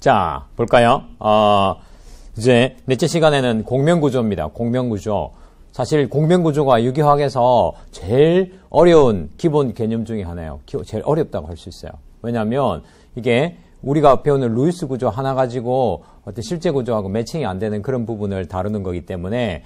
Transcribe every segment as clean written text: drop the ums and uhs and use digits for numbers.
자, 볼까요? 이제 넷째 시간에는 공명구조입니다. 공명구조. 사실 공명구조가 유기화학에서 제일 어려운 기본 개념 중에 하나예요. 제일 어렵다고 할 수 있어요. 왜냐하면 이게 우리가 배우는 루이스 구조 하나 가지고 어떤 실제 구조하고 매칭이 안 되는 그런 부분을 다루는 거기 때문에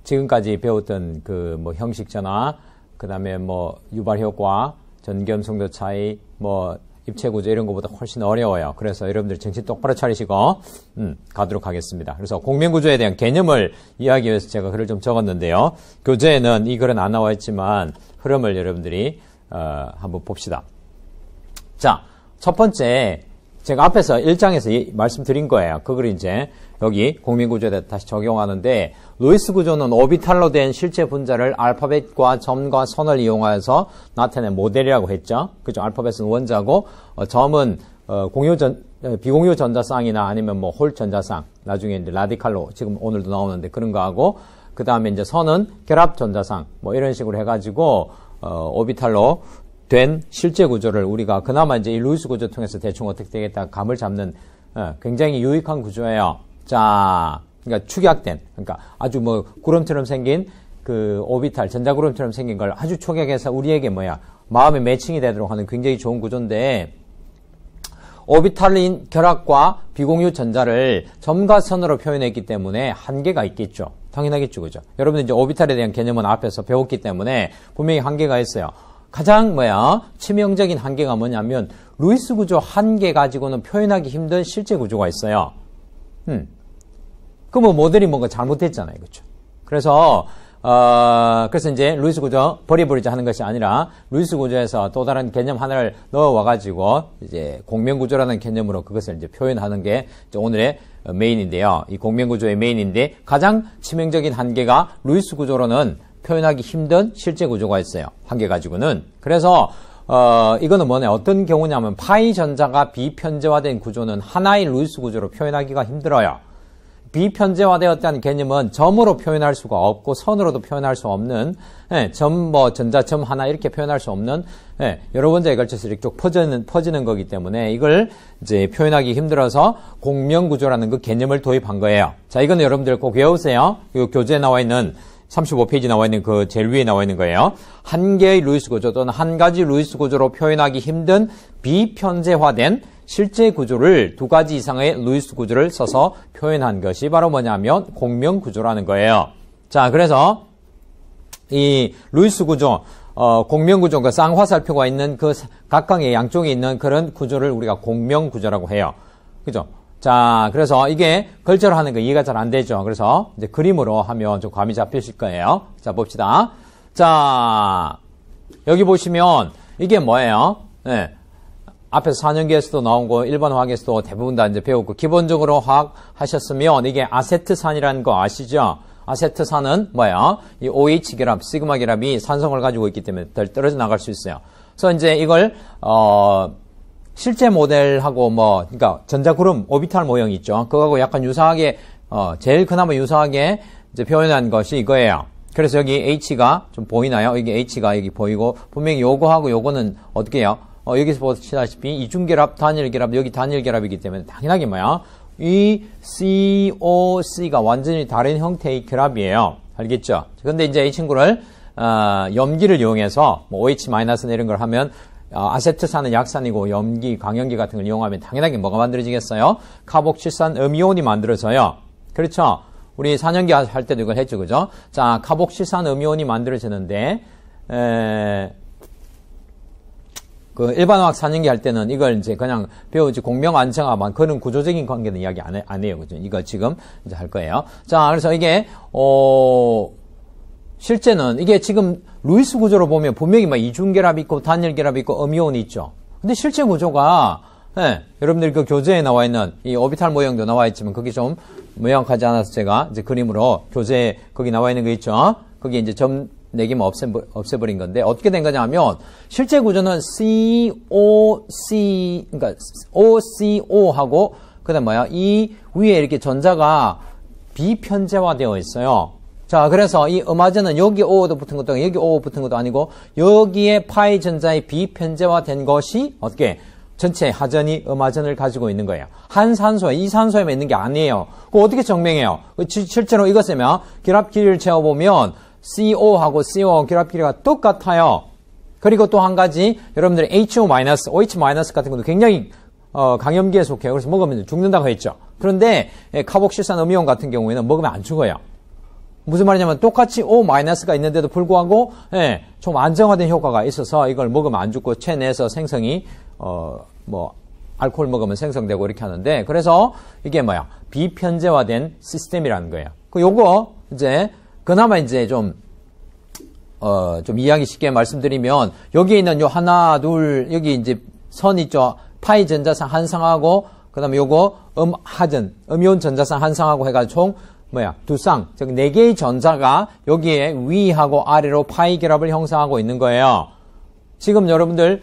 지금까지 배웠던 그 뭐 형식 전화, 그 다음에 뭐 유발 효과, 전겸 성도 차이, 뭐 입체 구조 이런 것보다 훨씬 어려워요. 그래서 여러분들 정신 똑바로 차리시고 가도록 하겠습니다. 그래서 공명 구조에 대한 개념을 이해하기 위해서 제가 글을 좀 적었는데요. 교재에는 이 글은 안 나와 있지만 흐름을 여러분들이 한번 봅시다. 자, 첫 번째 제가 앞에서 1장에서 말씀드린 거예요. 그걸 이제 여기 공명구조에 다시 적용하는데, 루이스 구조는 오비탈로 된 실제 분자를 알파벳과 점과 선을 이용하여서 나타낸 모델이라고 했죠. 그죠? 알파벳은 원자고, 점은 비공유 전자쌍이나 아니면 뭐 홀 전자쌍, 나중에 이제 라디칼로 지금 오늘도 나오는데 그런 거 하고, 그 다음에 이제 선은 결합 전자쌍, 뭐 이런 식으로 해가지고 오비탈로 된 실제 구조를 우리가 그나마 이제 이 루이스 구조 통해서 대충 어떻게 되겠다 감을 잡는 굉장히 유익한 구조예요. 자, 그러니까 축약된, 그러니까 아주 뭐 구름처럼 생긴 그 오비탈, 전자구름처럼 생긴 걸 아주 축약해서 우리에게 마음의 매칭이 되도록 하는 굉장히 좋은 구조인데, 오비탈인 결합과 비공유 전자를 점과 선으로 표현했기 때문에 한계가 있겠죠. 당연하겠죠, 그죠? 여러분들 이제 오비탈에 대한 개념은 앞에서 배웠기 때문에 분명히 한계가 있어요. 가장 치명적인 한계가 뭐냐면 루이스 구조 한 개 가지고는 표현하기 힘든 실제 구조가 있어요. 그러면 모델이 뭔가 잘못됐잖아요, 그렇죠? 그래서 이제 루이스 구조 버리버리자 하는 것이 아니라 루이스 구조에서 또 다른 개념 하나를 넣어와가지고 이제 공명 구조라는 개념으로 그것을 이제 표현하는 게 이제 오늘의 메인인데요. 이 공명 구조의 메인인데 가장 치명적인 한계가 루이스 구조로는 표현하기 힘든 실제 구조가 있어요. 한 개 가지고는. 그래서 이거는 어떤 경우냐면 파이 전자가 비편제화된 구조는 하나의 루이스 구조로 표현하기가 힘들어요. 비편제화되었다는 개념은 점으로 표현할 수가 없고 선으로도 표현할 수 없는 전자점 하나 이렇게 표현할 수 없는 여러 번째에 걸쳐서 이렇게 쭉 퍼지는 거기 때문에 이걸 이제 표현하기 힘들어서 공명구조라는 그 개념을 도입한 거예요. 자, 이거는 여러분들 꼭 외우세요. 이 교재에 나와 있는 35페이지 나와 있는 그 제일 위에 나와 있는 거예요. 한 개의 루이스 구조 또는 한 가지 루이스 구조로 표현하기 힘든 비편제화된 실제 구조를 두 가지 이상의 루이스 구조를 써서 표현한 것이 바로 뭐냐면 공명 구조라는 거예요. 자, 그래서 이 루이스 구조, 공명 구조, 그 쌍화살표가 있는 그 각각의 양쪽에 있는 그런 구조를 우리가 공명 구조라고 해요. 그죠? 자, 그래서 이게 글자로 하는 거 이해가 잘 안 되죠. 그래서 이제 그림으로 하면 좀 감이 잡히실 거예요. 자, 봅시다. 자, 여기 보시면 이게 뭐예요? 앞에서 4년기에서도 나온 거, 일반 화학에서도 대부분 다 이제 배웠고, 기본적으로 화학 하셨으면 이게 아세트산이라는 거 아시죠? 아세트산은 이 OH 결합, 시그마 결합이 산성을 가지고 있기 때문에 덜 떨어져 나갈 수 있어요. 그래서 이제 이걸, 실제 모델하고 그러니까 전자구름, 오비탈 모형 있죠? 그거하고 약간 유사하게, 제일 그나마 유사하게 이제 표현한 것이 이거예요. 그래서 여기 H가 좀 보이나요? 여기 H가 여기 보이고, 분명히 요거하고 요거는 어떻게 해요? 여기서 보시다시피 이중결합, 단일결합, 여기 단일결합이기 때문에 당연하게 이 COC가 완전히 다른 형태의 결합이에요. 알겠죠? 근데 이제 이 친구를, 염기를 이용해서 OH- 이런 걸 하면, 아세트산은 약산이고 염기, 강염기 같은 걸 이용하면 당연하게 뭐가 만들어지겠어요? 카복실산 음이온이 만들어져요. 그렇죠? 우리 4년기 할 때도 이걸 했죠, 그죠? 자, 카복실산 음이온이 만들어지는데, 그 일반화학 4년기 할 때는 이걸 이제 그냥 배우지 공명 안정화만 그런 구조적인 관계는 이야기 안 해요. 그죠? 이거 지금 이제 할 거예요. 자, 그래서 이게, 실제는 이게 지금 루이스 구조로 보면 분명히 이중결합 있고 단일결합 있고 음이온이 있죠. 근데 실제 구조가, 여러분들 그 교재에 나와 있는 이 오비탈 모형도 나와 있지만 그게 좀 명확하지 않아서 제가 이제 그림으로 교재에 거기 나와 있는 거 있죠. 거기 이제 점 4개만 없애버린 건데 어떻게 된 거냐면 실제 구조는 COC, 그러니까 OCO하고 그다음 이 위에 이렇게 전자가 비편제화되어 있어요. 자, 그래서 이 음화제는 여기 O도 붙은 것도 아니고 여기 O 붙은 것도 아니고 여기에 파이 전자의 비편제화된 것이 어떻게 전체 하전이 음하전을 가지고 있는 거예요. 한 산소에, 이 산소에만 있는 게 아니에요. 그거 어떻게 증명해요? 실제로 이것이면 결합 길이를 재어보면 CO하고 CO 결합 길이가 똑같아요. 그리고 또 한 가지, 여러분들 HO-, OH- 같은 것도 굉장히 강염기에 속해요. 그래서 먹으면 죽는다고 했죠. 그런데 카복실산 음이온 같은 경우에는 먹으면 안 죽어요. 무슨 말이냐면 똑같이 O-가 있는데도 불구하고 좀 안정화된 효과가 있어서 이걸 먹으면 안 죽고 체내에서 생성이 알코올 먹으면 생성되고 이렇게 하는데, 그래서 이게 뭐야? 비편제화된 시스템이라는 거예요. 요거 이제 그나마 이제 좀 이해하기 쉽게 말씀드리면, 여기에 있는 요 하나, 둘, 여기 이제 선 있죠? 파이 전자상 한 쌍하고, 그 다음에 요거 하전, 음이온 전자상 한 쌍하고 해가지고 총, 두 쌍, 즉, 4개의 전자가 여기에 위하고 아래로 파이 결합을 형성하고 있는 거예요. 지금 여러분들,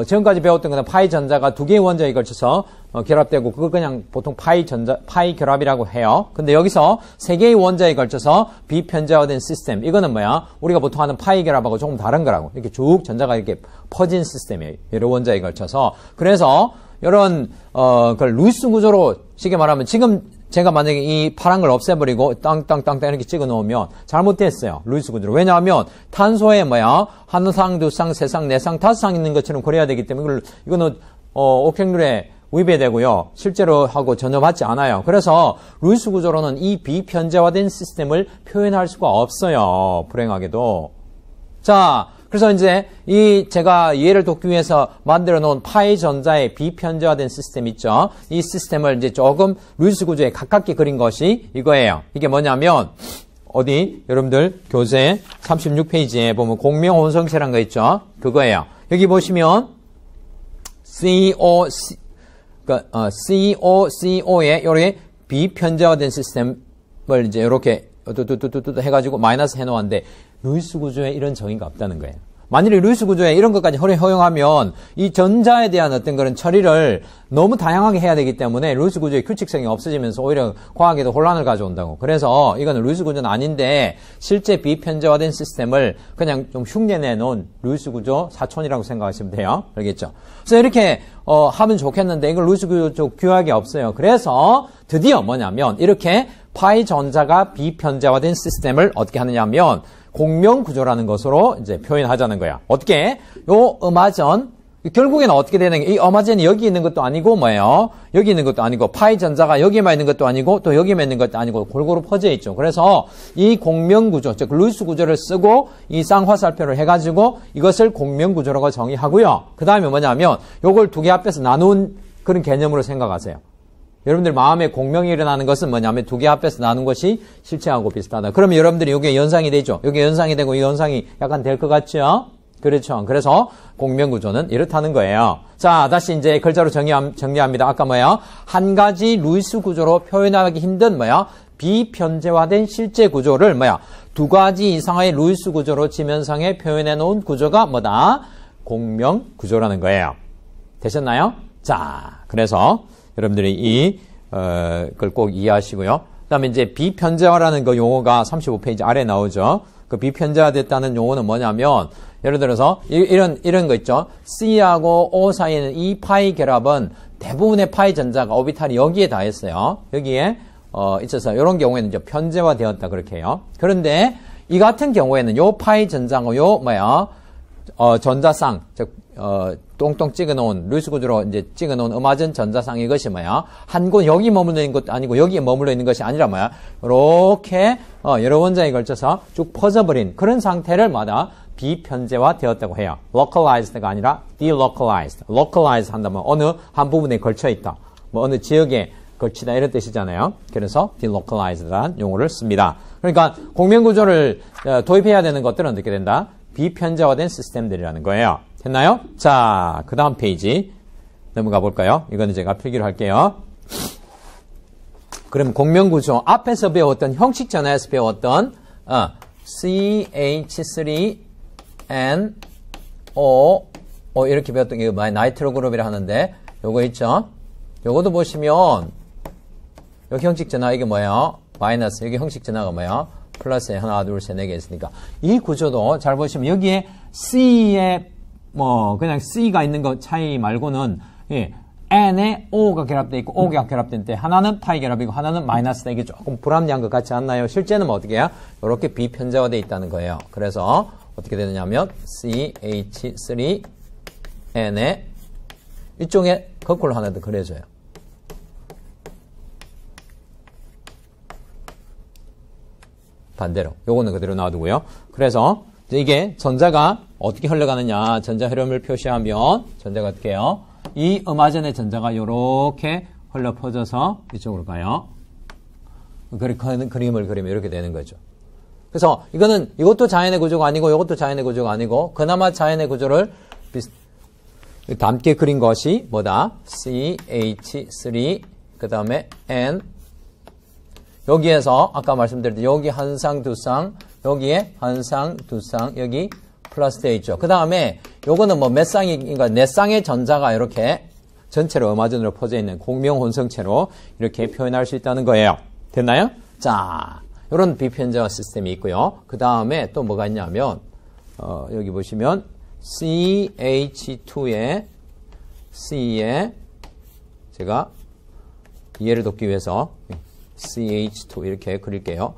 지금까지 배웠던 거는 파이 전자가 2개의 원자에 걸쳐서 결합되고, 그거 그냥 보통 파이 결합이라고 해요. 근데 여기서 3개의 원자에 걸쳐서 비편제화된 시스템. 이거는 우리가 보통 하는 파이 결합하고 조금 다른 거라고. 이렇게 쭉 전자가 이렇게 퍼진 시스템이에요. 여러 원자에 걸쳐서. 그래서, 이런, 그걸 루이스 구조로, 쉽게 말하면 지금 제가 만약에 이 파란 걸 없애버리고 땅땅땅땅 이렇게 찍어 놓으면 잘못됐어요. 루이스 구조로. 왜냐하면 탄소에 한 쌍, 두 쌍, 세 쌍, 네 쌍, 다섯 쌍 있는 것처럼 그래야 되기 때문에 이거는 옥행률에 위배되고요. 실제로 하고 전혀 맞지 않아요. 그래서 루이스 구조로는 이 비편제화된 시스템을 표현할 수가 없어요. 불행하게도. 자, 그래서 이제 제가 이해를 돕기 위해서 만들어 놓은 파이 전자의 비편제화된 시스템 있죠. 이 시스템을 이제 조금 루이스 구조에 가깝게 그린 것이 이거예요. 이게 뭐냐면, 여러분들 교재 36페이지에 보면 공명혼성체란 거 있죠. 그거예요. 여기 보시면 COCO에 이렇게 비편제화된 시스템을 이제 이렇게 해가지고 마이너스 해놓았는데, 루이스 구조에 이런 정의가 없다는 거예요. 만일에 루이스 구조에 이런 것까지 허용하면 이 전자에 대한 어떤 그런 처리를 너무 다양하게 해야 되기 때문에 루이스 구조의 규칙성이 없어지면서 오히려 과학에도 혼란을 가져온다고. 그래서 이거는 루이스 구조는 아닌데 실제 비편제화된 시스템을 그냥 좀 흉내내 놓은 루이스 구조 사촌이라고 생각하시면 돼요. 알겠죠? 그래서 이렇게 하면 좋겠는데 이걸 루이스 구조 규약이 없어요. 그래서 드디어 뭐냐면 이렇게 파이 전자가 비편제화된 시스템을 어떻게 하느냐면 공명구조라는 것으로 이제 표현하자는 거야. 어떻게? 요 음하전, 결국에는 어떻게 되는 게, 이 음하전이 여기 있는 것도 아니고 여기 있는 것도 아니고, 파이 전자가 여기만 있는 것도 아니고, 또 여기만 있는 것도 아니고, 골고루 퍼져 있죠. 그래서 이 공명구조, 즉, 루이스 구조를 쓰고, 이 쌍화살표를 해가지고, 이것을 공명구조라고 정의하고요. 그 다음에 뭐냐면, 요걸 두 개 합해서 나눈 그런 개념으로 생각하세요. 여러분들 마음에 공명이 일어나는 것은 뭐냐면 두 개 합해서 나눈 것이 실체하고 비슷하다. 그러면 여러분들이 이게 연상이 되죠. 이게 연상이 되고 이 연상이 약간 될 것 같죠? 그렇죠. 그래서 공명구조는 이렇다는 거예요. 자, 다시 이제 글자로 정리합니다. 아까 한 가지 루이스 구조로 표현하기 힘든 비편제화된 실제 구조를 두 가지 이상의 루이스 구조로 지면상에 표현해 놓은 구조가 공명구조라는 거예요. 되셨나요? 자, 그래서 여러분들이 그걸 꼭 이해하시고요. 그 다음에 이제 비편제화라는 그 용어가 35페이지 아래에 나오죠. 그 비편제화됐다는 용어는 뭐냐면, 예를 들어서, 이런 거 있죠. C하고 O 사이에는 이 파이 결합은 대부분의 파이 전자가 오비탈이 여기에 다 있어요. 여기에, 있어서, 이런 경우에는 이제 편제화 되었다, 그렇게 해요. 그런데, 이 같은 경우에는 요 파이 전자고 전자쌍, 즉, 똥똥 찍어놓은, 루이스 구조로 이제 찍어놓은 음하전 전자상 이것이 한 곳 여기 머물러 있는 것도 아니고 여기에 머물러 있는 것이 아니라 이렇게, 여러 원자에 걸쳐서 쭉 퍼져버린 그런 상태를 비편제화 되었다고 해요. localized가 아니라 delocalized. localized 한다면 어느 한 부분에 걸쳐 있다. 어느 지역에 걸치다 이런 뜻이잖아요. 그래서 delocalized라는 용어를 씁니다. 그러니까 공명구조를 도입해야 되는 것들은 어떻게 된다? 비편제화된 시스템들이라는 거예요. 됐나요? 자, 그 다음 페이지 넘어가 볼까요? 이거는 제가 필기로 할게요. 그럼 공명구조 앞에서 배웠던 형식 전화에서 배웠던 CH3N O 이렇게 배웠던 게 나이트로 그룹이라 하는데 요거 있죠? 요거도 보시면 여기 형식 전화 이게 마이너스 여기 형식 전화가 플러스에 하나 둘 셋 네 개 있으니까 이 구조도 잘 보시면 여기에 C에 그냥 C가 있는 거 차이 말고는 예, n에 o가 결합되어 있고 o가 결합된 때 하나는 파이 결합이고 하나는 마이너스다. 이게 조금 불합리한 것 같지 않나요? 실제는 뭐 어떻게 해요? 이렇게 비편제화되어 있다는 거예요. 그래서 어떻게 되느냐면 CH3N에 이쪽에 거꾸로 하나 더 그려줘요. 반대로. 요거는 그대로 놔두고요. 그래서 이게 전자가 어떻게 흘러가느냐. 전자 흐름을 표시하면 전자가 어떻게 해요? 이 음화전의 전자가 요렇게 흘러 퍼져서 이쪽으로 가요. 그림을 그리면 이렇게 되는 거죠. 그래서 이것도 자연의 구조가 아니고 이것도 자연의 구조가 아니고 그나마 자연의 구조를 닮게 그린 것이 뭐다? CH3 그 다음에 N 여기에서 아까 말씀드렸듯이 여기 한 쌍, 두 쌍, 여기에 한 쌍, 두 쌍, 여기 플러스 되어 있죠. 그 다음에 요거는 뭐 몇 쌍이, 그러니까 네 쌍의 전자가 이렇게 전체로 음화전으로 퍼져 있는 공명 혼성체로 이렇게 표현할 수 있다는 거예요. 됐나요? 자, 요런 비편제화 시스템이 있고요. 그 다음에 또 뭐가 있냐면, 여기 보시면 CH2에 C에 제가 이해를 돕기 위해서 CH2 이렇게 그릴게요.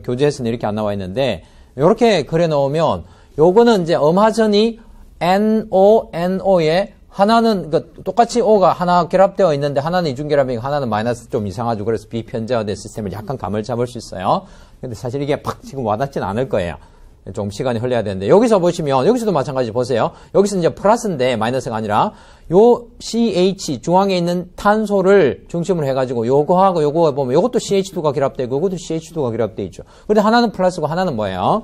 교재에서는 이렇게 안 나와 있는데 이렇게 그려 놓으면 요거는 이제 음화전이 NO에 하나는 그러니까 똑같이 O가 하나 결합되어 있는데 하나는 이중결합이고 하나는 마이너스 좀 이상하죠. 그래서 비편제화된 시스템을 약간 감을 잡을 수 있어요. 근데 사실 이게 팍 지금 와닿지는 않을 거예요. 좀 시간이 흘러야 되는데 여기서 보시면 여기서도 마찬가지 보세요. 여기서 이제 플러스인데 마이너스가 아니라 요 CH 중앙에 있는 탄소를 중심으로 해가지고 요거하고 요거 보면 요것도 CH2가 결합되고 요것도 CH2가 결합되어 있죠. 근데 하나는 플러스고 하나는 뭐예요?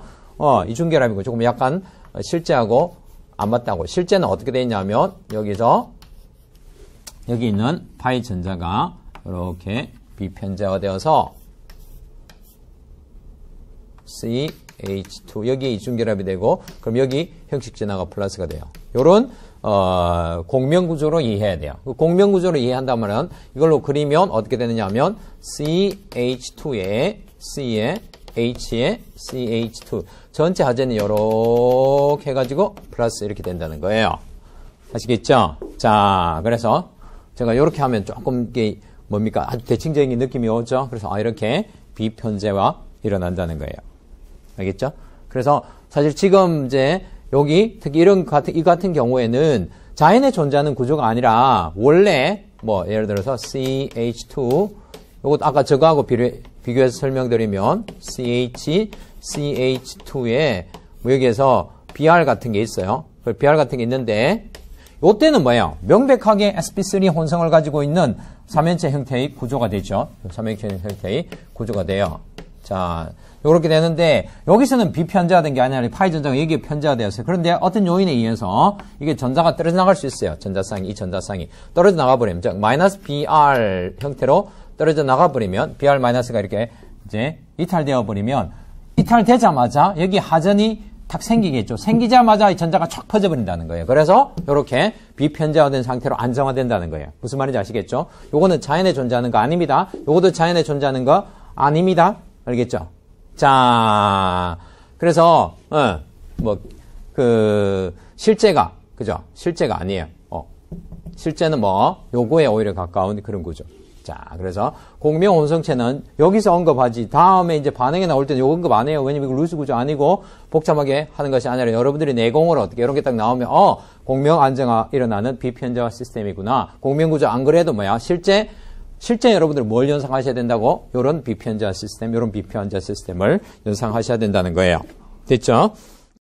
이중결합이고 조금 약간 실제하고 안 맞다고. 실제는 어떻게 되어 있냐면 여기서 여기 있는 파이 전자가 이렇게 비편제화되어서 CH2 여기에 이중결합이 되고 그럼 여기 형식 진화가 플러스가 돼요. 요런 공명구조로 이해해야 돼요. 공명구조로 이해한다면 이걸로 그리면 어떻게 되느냐 하면 CH2에 C에 H에 CH2 전체 하재는 요렇게 해가지고 플러스 이렇게 된다는 거예요. 아시겠죠? 자, 그래서 제가 요렇게 하면 조금 이게 뭡니까? 아주 대칭적인 느낌이 오죠? 그래서 이렇게 비편제화 일어난다는 거예요. 알겠죠? 그래서 사실 지금 이제 여기 특히 이 같은 경우에는 자연에 존재하는 구조가 아니라 원래 뭐 예를 들어서 CH2 요것도 아까 저거하고 비교해서 설명드리면 CH2에 뭐 여기에서 BR 같은 게 있어요. BR 같은 게 있는데 요때는 뭐예요? 명백하게 sp3 혼성을 가지고 있는 삼연체 형태의 구조가 되죠. 삼연체 형태의 구조가 돼요. 자, 요렇게 되는데 여기서는 비편제화된 게 아니라 파이 전자가 여기에 편제화되었어요. 그런데 어떤 요인에 의해서 이게 전자가 떨어져 나갈 수 있어요. 이 전자쌍이 떨어져 나가버리면 즉 마이너스 BR 형태로 떨어져 나가버리면 BR 마이너스가 이렇게 이제 이탈되어 버리면 이탈되자마자 여기 하전이 딱 생기겠죠. 생기자마자 이 전자가 촥 퍼져버린다는 거예요. 그래서 이렇게 비편제화된 상태로 안정화된다는 거예요. 무슨 말인지 아시겠죠? 요거는 자연에 존재하는 거 아닙니다. 요것도 자연에 존재하는 거 아닙니다. 알겠죠? 자, 그래서 실제가 그죠? 실제가 아니에요. 실제는 뭐 요거에 오히려 가까운 그런 구조. 자, 그래서 공명 혼성체는 여기서 언급하지 다음에 이제 반응에 나올 때는 요거 언급 안 해요. 왜냐면 이거 루스 구조 아니고 복잡하게 하는 것이 아니라 여러분들이 내공으로 어떻게 이런 게 딱 나오면 공명 안정화 일어나는 비편제화 시스템이구나. 공명 구조 안 그래도 뭐야? 실제 여러분들 뭘 연상하셔야 된다고? 요런 비편제화 시스템, 요런 비편제화 시스템을 연상하셔야 된다는 거예요. 됐죠?